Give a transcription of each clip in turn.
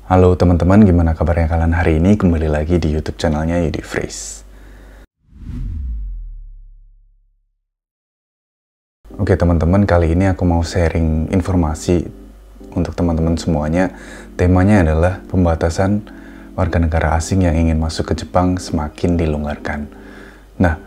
Halo teman-teman, gimana kabarnya kalian hari ini? Kembali lagi di YouTube channelnya Yudi Phrase. Oke teman-teman, kali ini aku mau sharing informasi untuk teman-teman semuanya. Temanya adalah pembatasan warga negara asing yang ingin masuk ke Jepang semakin dilonggarkan. Nah,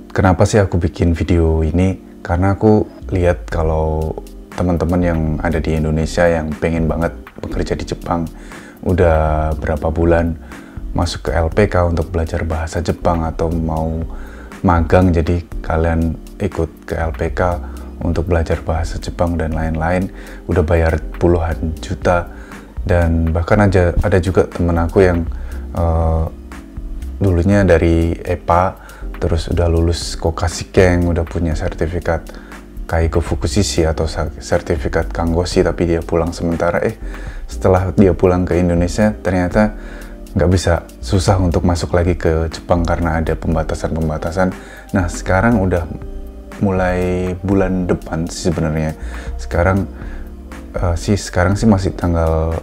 kenapa sih aku bikin video ini? Karena aku lihat kalau teman-teman yang ada di Indonesia yang pengen banget bekerja di Jepang, udah berapa bulan masuk ke LPK untuk belajar bahasa Jepang atau mau magang, jadi kalian ikut ke LPK untuk belajar bahasa Jepang dan lain-lain, udah bayar puluhan juta. Dan bahkan ada juga temen aku yang dulunya dari EPA, terus udah lulus Kokashiken, udah punya sertifikat Kaigo Fukushiki atau sertifikat Kangoshi, tapi dia pulang sementara. Setelah dia pulang ke Indonesia, ternyata nggak bisa, susah untuk masuk lagi ke Jepang karena ada pembatasan-pembatasan. Nah, sekarang udah mulai bulan depan sih sebenarnya. Sekarang sih masih tanggal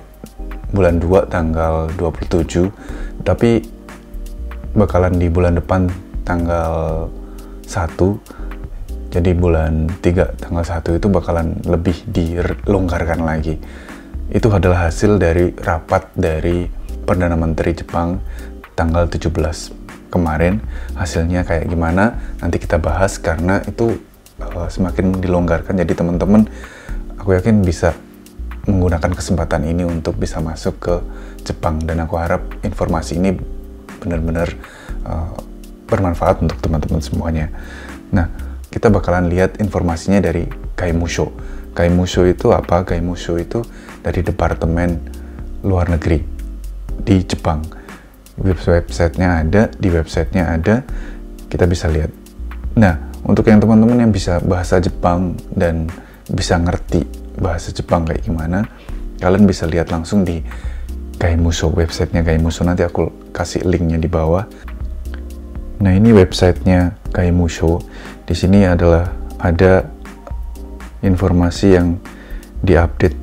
bulan 2, tanggal 27, tapi bakalan di bulan depan tanggal 1. Jadi bulan 3 tanggal 1 itu bakalan lebih dilonggarkan lagi. Itu adalah hasil dari rapat dari Perdana Menteri Jepang tanggal 17 kemarin. Hasilnya kayak gimana nanti kita bahas, karena itu semakin dilonggarkan. Jadi teman-teman, aku yakin bisa menggunakan kesempatan ini untuk bisa masuk ke Jepang, dan aku harap informasi ini benar-benar bermanfaat untuk teman-teman semuanya. Nah, kita bakalan lihat informasinya dari Kaimusho. Kaimusho itu apa? Kaimusho itu dari Departemen Luar Negeri di Jepang. Websitenya ada, kita bisa lihat. Nah, untuk yang teman-teman yang bisa bahasa Jepang dan bisa ngerti bahasa Jepang kayak gimana, kalian bisa lihat langsung di Kaimusho, websitenya Kaimusho. Nanti aku kasih linknya di bawah. Nah, ini websitenya Kaimusho. Di sini ada informasi yang diupdate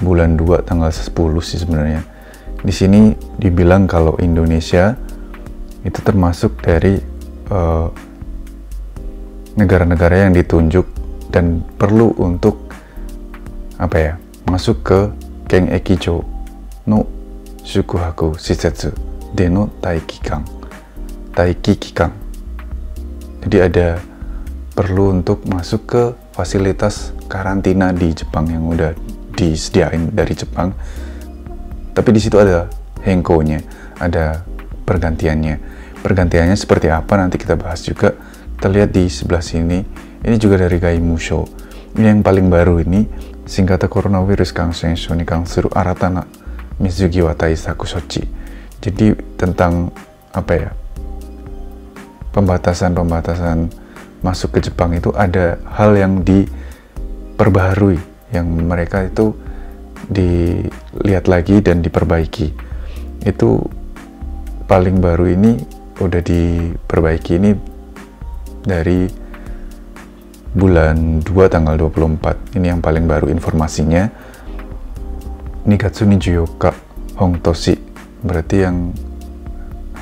bulan 2 tanggal 10 sih sebenarnya. Di sini dibilang kalau Indonesia itu termasuk dari negara-negara yang ditunjuk dan perlu untuk masuk ke Ken Ekijo no Shukuhaku Shisetsu de no Taiki Kikan. Jadi ada perlu untuk masuk ke fasilitas karantina di Jepang yang udah disediain dari Jepang. Tapi di situ ada henko-nya, ada pergantiannya. Pergantiannya seperti apa nanti kita bahas juga. Kita lihat di sebelah sini. Ini juga dari Kaimusho. Ini yang paling baru ini, Shingata Coronavirus Kanshensho ni kansuru aratana Mizugi wa Taisaku Shochi. Jadi tentang pembatasan masuk ke Jepang itu ada hal yang diperbaharui, yang mereka itu dilihat lagi dan diperbaiki. Itu paling baru ini udah diperbaiki ini dari bulan 2 tanggal 24. Ini yang paling baru informasinya. Nigatsu ni Juyoka Hongtoshi, berarti yang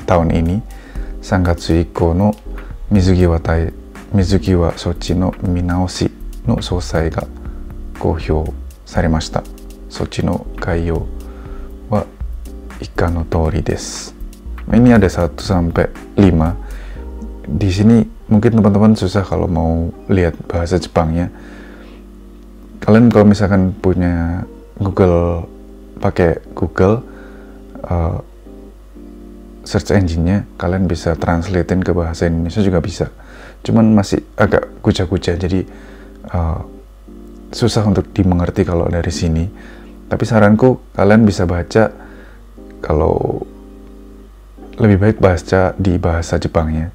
tahun ini. Sangatsu iko no Mizugi wa Sochi no minaoshi no sousai ga kouhyou saremashita. Sochi no gaiyou wa ika no tori desu. Ini ada 1 sampai 5. Di sini mungkin teman-teman susah kalau mau lihat bahasa Jepangnya. Kalian kalau misalkan punya Google, pakai Google search engine-nya, kalian bisa translatein ke bahasa Indonesia juga bisa. Cuman masih agak guca-guca, jadi susah untuk dimengerti kalau dari sini. Tapi saranku, kalian bisa baca, kalau lebih baik baca di bahasa Jepangnya.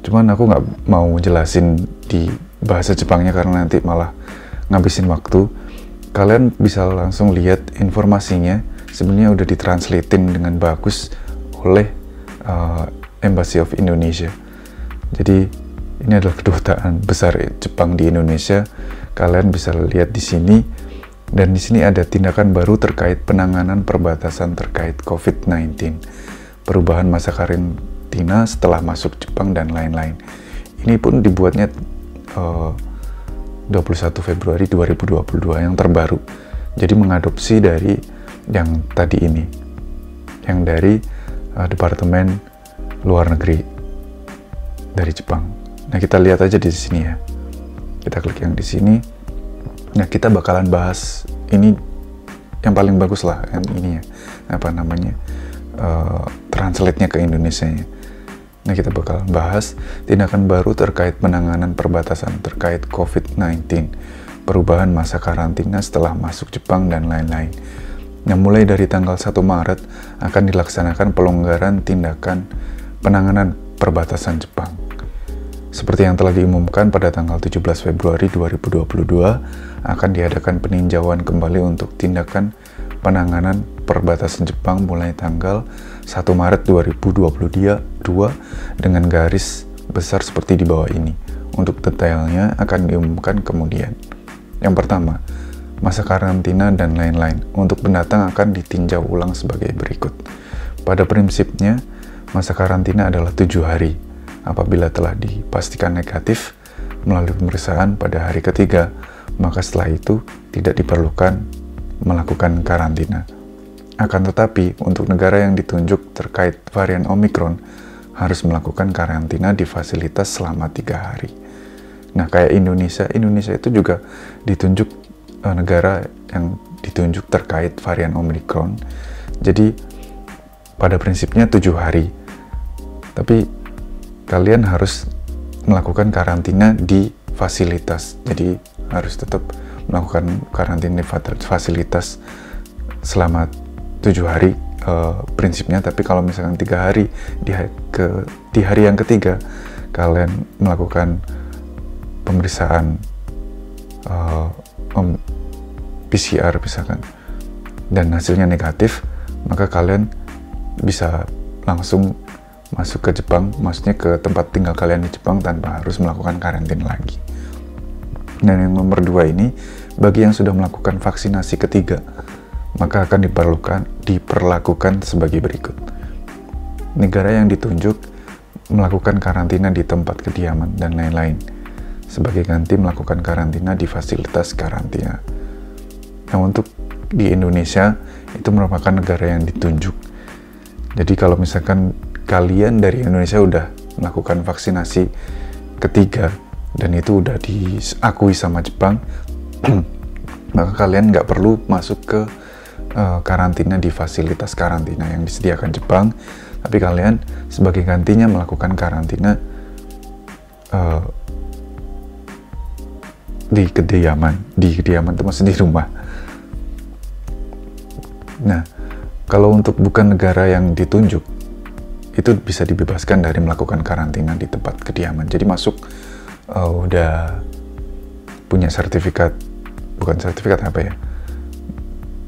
Cuman aku nggak mau jelasin di bahasa Jepangnya karena nanti malah ngabisin waktu. Kalian bisa langsung lihat informasinya, sebenarnya udah ditranslatein dengan bagus oleh Embassy of Indonesia. Jadi ini adalah kedutaan besar Jepang di Indonesia. Kalian bisa lihat di sini Dan di sini ada tindakan baru terkait penanganan perbatasan terkait COVID-19, perubahan masa karantina setelah masuk Jepang dan lain-lain. Ini pun dibuatnya 21 Februari 2022 yang terbaru. Jadi mengadopsi dari yang tadi ini, yang dari Departemen Luar Negeri dari Jepang. Nah, kita lihat aja di sini ya. Kita klik yang di sini. Nah, kita bakalan bahas ini yang paling bagus lah, yang ini ya, translate-nya ke Indonesianya. Nah, kita bakalan bahas tindakan baru terkait penanganan perbatasan terkait COVID-19, perubahan masa karantina setelah masuk Jepang dan lain-lain. Yang mulai dari tanggal 1 Maret akan dilaksanakan pelonggaran tindakan penanganan perbatasan Jepang. Seperti yang telah diumumkan pada tanggal 17 Februari 2022, akan diadakan peninjauan kembali untuk tindakan penanganan perbatasan Jepang mulai tanggal 1 Maret 2022 dengan garis besar seperti di bawah ini. Untuk detailnya akan diumumkan kemudian. Yang pertama, masa karantina dan lain-lain untuk pendatang akan ditinjau ulang sebagai berikut. Pada prinsipnya, masa karantina adalah 7 hari. Apabila telah dipastikan negatif melalui pemeriksaan pada hari ketiga, maka setelah itu tidak diperlukan melakukan karantina. Akan tetapi, untuk negara yang ditunjuk terkait varian Omicron, harus melakukan karantina di fasilitas selama 3 hari. Nah, kayak Indonesia itu juga ditunjuk negara yang ditunjuk terkait varian Omicron. Jadi, pada prinsipnya 7 hari. Tapi kalian harus melakukan karantina di fasilitas. Jadi harus tetap melakukan karantina di fasilitas selama 7 hari prinsipnya. Tapi kalau misalkan 3 hari di hari yang ketiga kalian melakukan pemeriksaan PCR misalkan dan hasilnya negatif, maka kalian bisa langsung masuk ke Jepang, maksudnya ke tempat tinggal kalian di Jepang tanpa harus melakukan karantina lagi. Dan yang nomor 2 ini, bagi yang sudah melakukan vaksinasi ketiga, maka akan diperlakukan sebagai berikut. Negara yang ditunjuk melakukan karantina di tempat kediaman dan lain-lain, sebagai ganti melakukan karantina di fasilitas karantina. Nah, untuk di Indonesia, itu merupakan negara yang ditunjuk. Jadi kalau misalkan kalian dari Indonesia udah melakukan vaksinasi ketiga dan itu udah diakui sama Jepang, maka kalian nggak perlu masuk ke karantina di fasilitas karantina yang disediakan Jepang, tapi kalian sebagai gantinya melakukan karantina di kediaman itu maksudnya di rumah. Nah, kalau untuk bukan negara yang ditunjuk, itu bisa dibebaskan dari melakukan karantina di tempat kediaman. Jadi masuk udah punya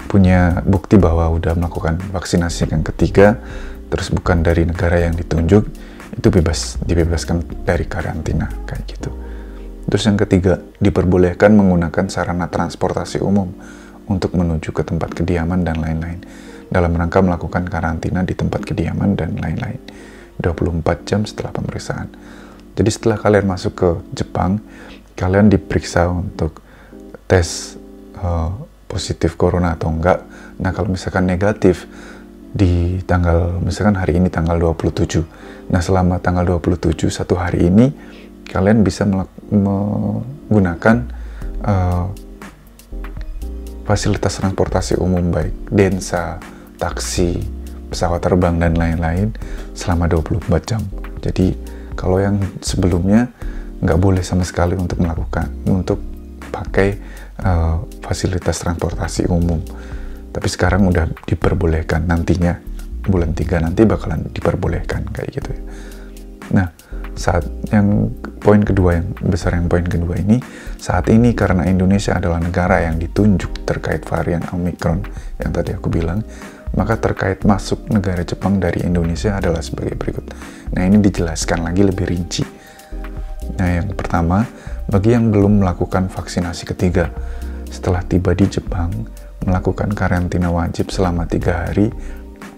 punya bukti bahwa udah melakukan vaksinasi yang ketiga, terus bukan dari negara yang ditunjuk, itu dibebaskan dari karantina kayak gitu. Terus yang ketiga, diperbolehkan menggunakan sarana transportasi umum untuk menuju ke tempat kediaman dan lain-lain, dalam rangka melakukan karantina di tempat kediaman dan lain-lain 24 jam setelah pemeriksaan. Jadi setelah kalian masuk ke Jepang, kalian diperiksa untuk tes positif corona atau enggak. Nah, kalau misalkan negatif di misalkan hari ini tanggal 27. Nah, selama tanggal 27 satu hari ini kalian bisa menggunakan fasilitas transportasi umum baik Densa, taksi, pesawat terbang, dan lain-lain selama 24 jam. Jadi kalau yang sebelumnya nggak boleh sama sekali untuk pakai fasilitas transportasi umum. Tapi sekarang udah diperbolehkan, nantinya bulan 3 nanti bakalan diperbolehkan kayak gitu ya. Nah, saat poin kedua ini, saat ini karena Indonesia adalah negara yang ditunjuk terkait varian Omicron yang tadi aku bilang, maka terkait masuk negara Jepang dari Indonesia adalah sebagai berikut. Nah, ini dijelaskan lagi lebih rinci. Nah, yang pertama, bagi yang belum melakukan vaksinasi ketiga, setelah tiba di Jepang melakukan karantina wajib selama 3 hari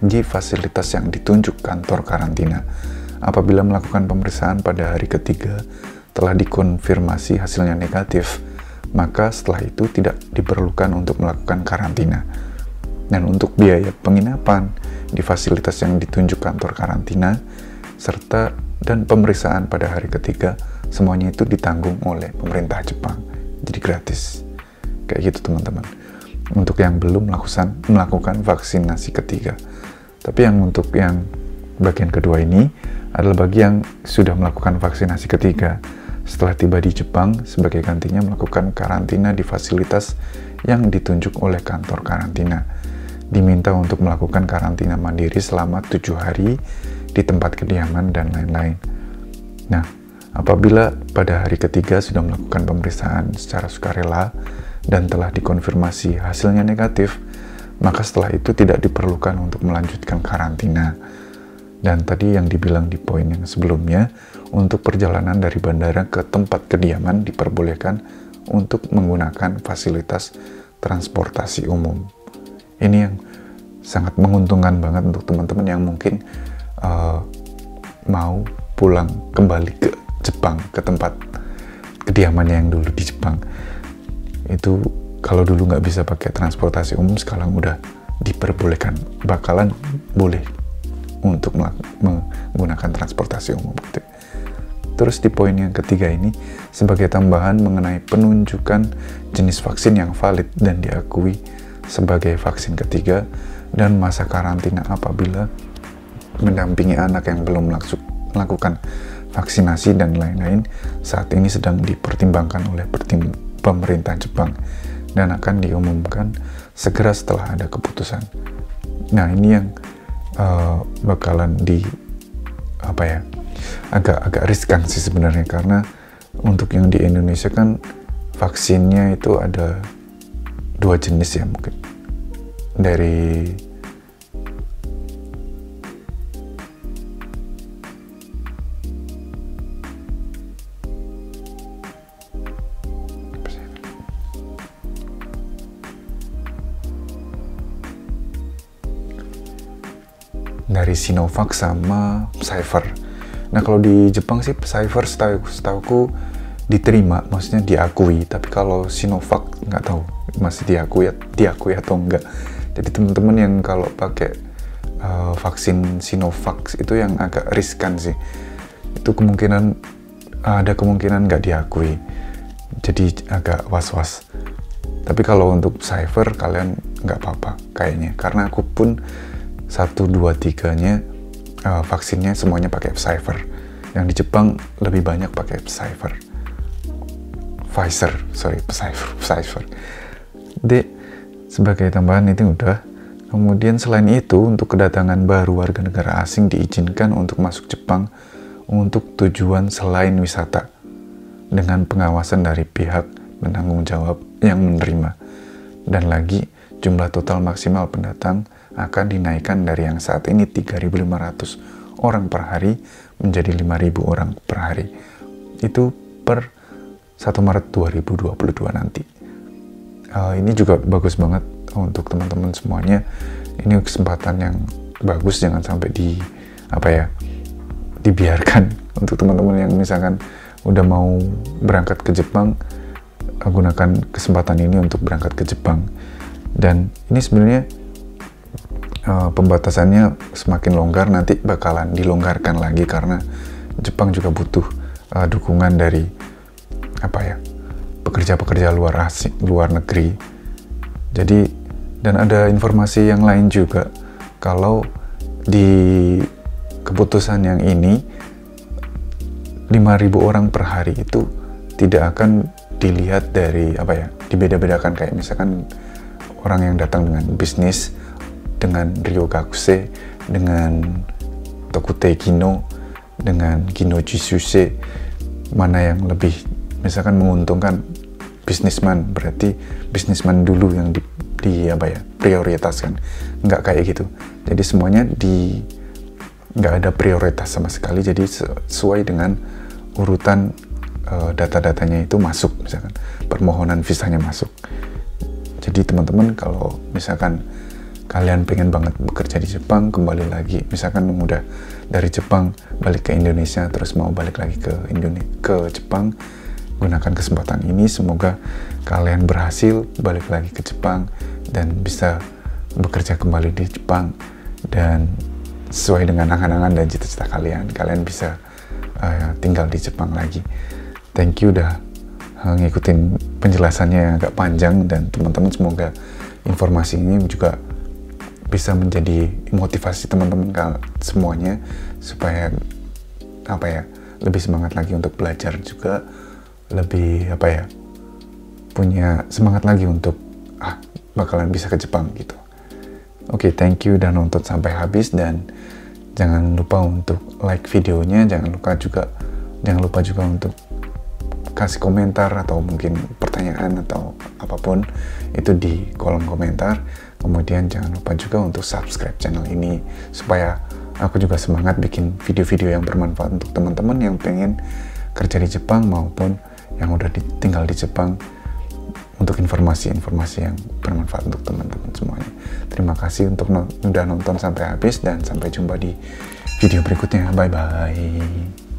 di fasilitas yang ditunjuk kantor karantina. Apabila melakukan pemeriksaan pada hari ketiga telah dikonfirmasi hasilnya negatif, maka setelah itu tidak diperlukan untuk melakukan karantina. Dan untuk biaya penginapan di fasilitas yang ditunjuk kantor karantina serta dan pemeriksaan pada hari ketiga, semuanya itu ditanggung oleh pemerintah Jepang. Jadi gratis. Kayak gitu teman-teman. Untuk yang belum melakukan vaksinasi ketiga. Tapi untuk yang bagian kedua ini adalah bagi yang sudah melakukan vaksinasi ketiga. Setelah tiba di Jepang, sebagai gantinya melakukan karantina di fasilitas yang ditunjuk oleh kantor karantina. Diminta untuk melakukan karantina mandiri selama 7 hari di tempat kediaman dan lain-lain. Nah, apabila pada hari ketiga sudah melakukan pemeriksaan secara sukarela dan telah dikonfirmasi hasilnya negatif, maka setelah itu tidak diperlukan untuk melanjutkan karantina. Dan tadi yang dibilang di poin yang sebelumnya, untuk perjalanan dari bandara ke tempat kediaman diperbolehkan untuk menggunakan fasilitas transportasi umum. Ini yang sangat menguntungkan banget untuk teman-teman yang mungkin mau pulang kembali ke Jepang, ke tempat kediamannya yang dulu di Jepang. Itu kalau dulu nggak bisa pakai transportasi umum, sekarang udah diperbolehkan, bakalan boleh untuk menggunakan transportasi umum gitu. Terus di poin yang ketiga ini, sebagai tambahan mengenai penunjukan jenis vaksin yang valid dan diakui sebagai vaksin ketiga dan masa karantina apabila mendampingi anak yang belum melakukan vaksinasi dan lain-lain, saat ini sedang dipertimbangkan oleh pemerintah Jepang dan akan diumumkan segera setelah ada keputusan. Nah, ini yang bakalan agak riskan sih sebenarnya, karena untuk yang di Indonesia kan vaksinnya itu ada 2 jenis ya, mungkin dari Sinovac sama Pfizer. Nah, kalau di Jepang sih Pfizer setauku diterima, maksudnya diakui. Tapi kalau Sinovac nggak tahu masih diakui atau enggak. Jadi teman-teman yang kalau pakai vaksin Sinovac itu yang agak riskan sih. Itu ada kemungkinan nggak diakui. Jadi agak was-was. Tapi kalau untuk Pfizer kalian nggak apa-apa kayaknya, karena aku pun 1, 2, 3-nya vaksinnya semuanya pakai Pfizer. Yang di Jepang lebih banyak pakai Pfizer. Jadi sebagai tambahan itu udah. Kemudian selain itu, untuk kedatangan baru warga negara asing diizinkan untuk masuk Jepang untuk tujuan selain wisata dengan pengawasan dari pihak penanggung jawab yang menerima. Dan lagi, jumlah total maksimal pendatang akan dinaikkan dari yang saat ini 3.500 orang per hari menjadi 5.000 orang per hari. Itu per 1 Maret 2022 nanti. Ini juga bagus banget untuk teman-teman semuanya. Ini kesempatan yang bagus, jangan sampai dibiarkan untuk teman-teman yang misalkan udah mau berangkat ke Jepang, gunakan kesempatan ini untuk berangkat ke Jepang. Dan ini sebenarnya pembatasannya semakin longgar, nanti bakalan dilonggarkan lagi karena Jepang juga butuh dukungan dari pekerja-pekerja luar negeri. Jadi, dan ada informasi yang lain juga, kalau di keputusan yang ini 5.000 orang per hari itu tidak akan dilihat dari dibeda-bedakan, kayak misalkan orang yang datang dengan bisnis, dengan Ryokakuse, dengan Tokutei Kino, dengan Kinoji Shusei, mana yang lebih misalkan menguntungkan bisnisman, berarti bisnisman dulu yang prioritaskan. Nggak kayak gitu. Jadi semuanya nggak ada prioritas sama sekali, jadi sesuai dengan urutan data-datanya itu masuk, misalkan permohonan visanya masuk. Jadi teman-teman kalau misalkan kalian pengen banget bekerja di Jepang, kembali lagi, misalkan udah dari Jepang balik ke Indonesia, terus mau balik lagi ke Jepang, gunakan kesempatan ini. Semoga kalian berhasil balik lagi ke Jepang dan bisa bekerja kembali di Jepang, dan sesuai dengan angan-angan dan cita-cita kalian bisa tinggal di Jepang lagi. Thank you udah ngikutin penjelasannya yang agak panjang, dan teman-teman semoga informasi ini juga bisa menjadi motivasi teman-teman semuanya supaya lebih semangat lagi untuk belajar, juga lebih punya semangat lagi untuk bakalan bisa ke Jepang gitu. Oke, thank you udah nonton sampai habis, dan jangan lupa untuk like videonya, jangan lupa juga untuk kasih komentar atau mungkin pertanyaan atau apapun itu di kolom komentar. Kemudian jangan lupa juga untuk subscribe channel ini supaya aku juga semangat bikin video-video yang bermanfaat untuk teman-teman yang pengen kerja di Jepang maupun yang udah tinggal di Jepang, untuk informasi-informasi yang bermanfaat untuk teman-teman semuanya. Terima kasih untuk udah nonton sampai habis, dan sampai jumpa di video berikutnya. Bye bye.